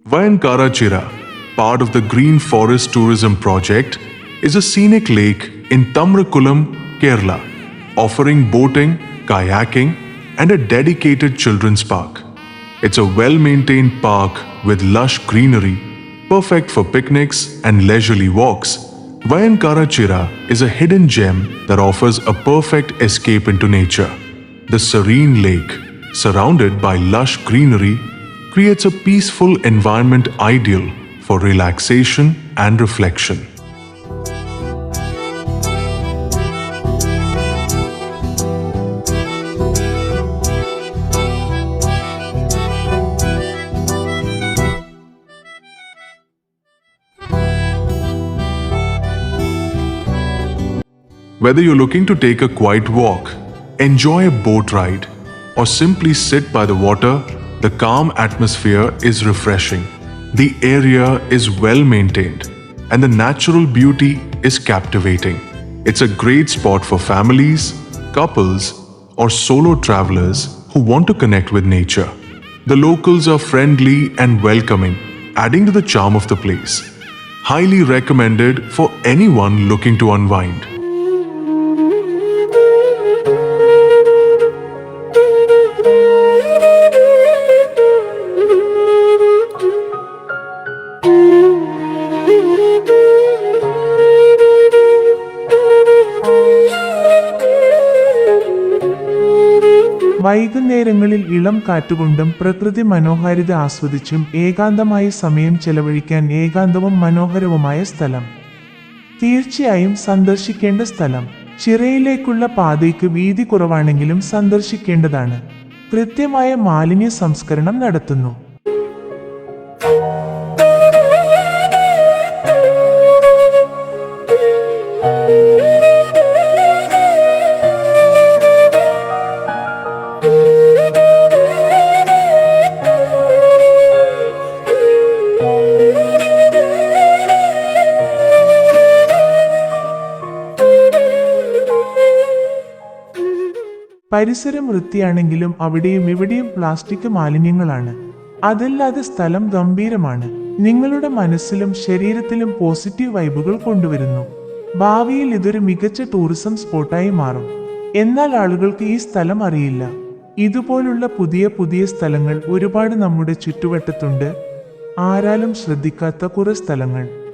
Vayankara Chira, part of the Green Forest Tourism Project, is a scenic lake in Tamrakulam, Kerala, offering boating, kayaking, and a dedicated children's park. It's a well-maintained park with lush greenery, perfect for picnics and leisurely walks. Vayankara Chira is a hidden gem that offers a perfect escape into nature. The serene lake, surrounded by lush greenery, creates a peaceful environment ideal for relaxation and reflection. Whether you're looking to take a quiet walk, enjoy a boat ride, or simply sit by the water, the calm atmosphere is refreshing. The area is well maintained, and the natural beauty is captivating. It's a great spot for families, couples, or solo travelers who want to connect with nature. The locals are friendly and welcoming, adding to the charm of the place. Highly recommended for anyone looking to unwind. വൈകുന്നേരങ്ങളിൽ ഇളം കാറ്റുകൊണ്ടും പ്രകൃതി മനോഹാരിത ആസ്വദിച്ചും ഏകാന്തമായി സമയം ചെലവഴിക്കാൻ ഏകാന്തവും മനോഹരവുമായ സ്ഥലം. തീർച്ചയായും സന്ദർശിക്കേണ്ട സ്ഥലം. ചിറയിലേക്കുള്ള പാതയ്ക്ക് വീതി കുറവാണെങ്കിലും സന്ദർശിക്കേണ്ടതാണ്. കൃത്യമായ മാലിന്യ സംസ്കരണം നടത്തുന്നു. പരിസരം വൃത്തിയാണെങ്കിലും അവിടെയും ഇവിടെയും പ്ലാസ്റ്റിക് മാലിന്യങ്ങളാണ്. അതല്ലാതെ സ്ഥലം ഗംഭീരമാണ്. നിങ്ങളുടെ മനസ്സിലും ശരീരത്തിലും പോസിറ്റീവ് വൈബുകൾ കൊണ്ടുവരുന്നു. ഭാവിയിൽ ഇതൊരു മികച്ച ടൂറിസം സ്പോട്ടായി മാറും. എന്നാൽ ആളുകൾക്ക് ഈ സ്ഥലം അറിയില്ല. ഇതുപോലുള്ള പുതിയ പുതിയ സ്ഥലങ്ങൾ ഒരുപാട് നമ്മുടെ ചുറ്റുവട്ടത്തുണ്ട്. ആരാലും ശ്രദ്ധിക്കാത്ത കുറെ സ്ഥലങ്ങൾ.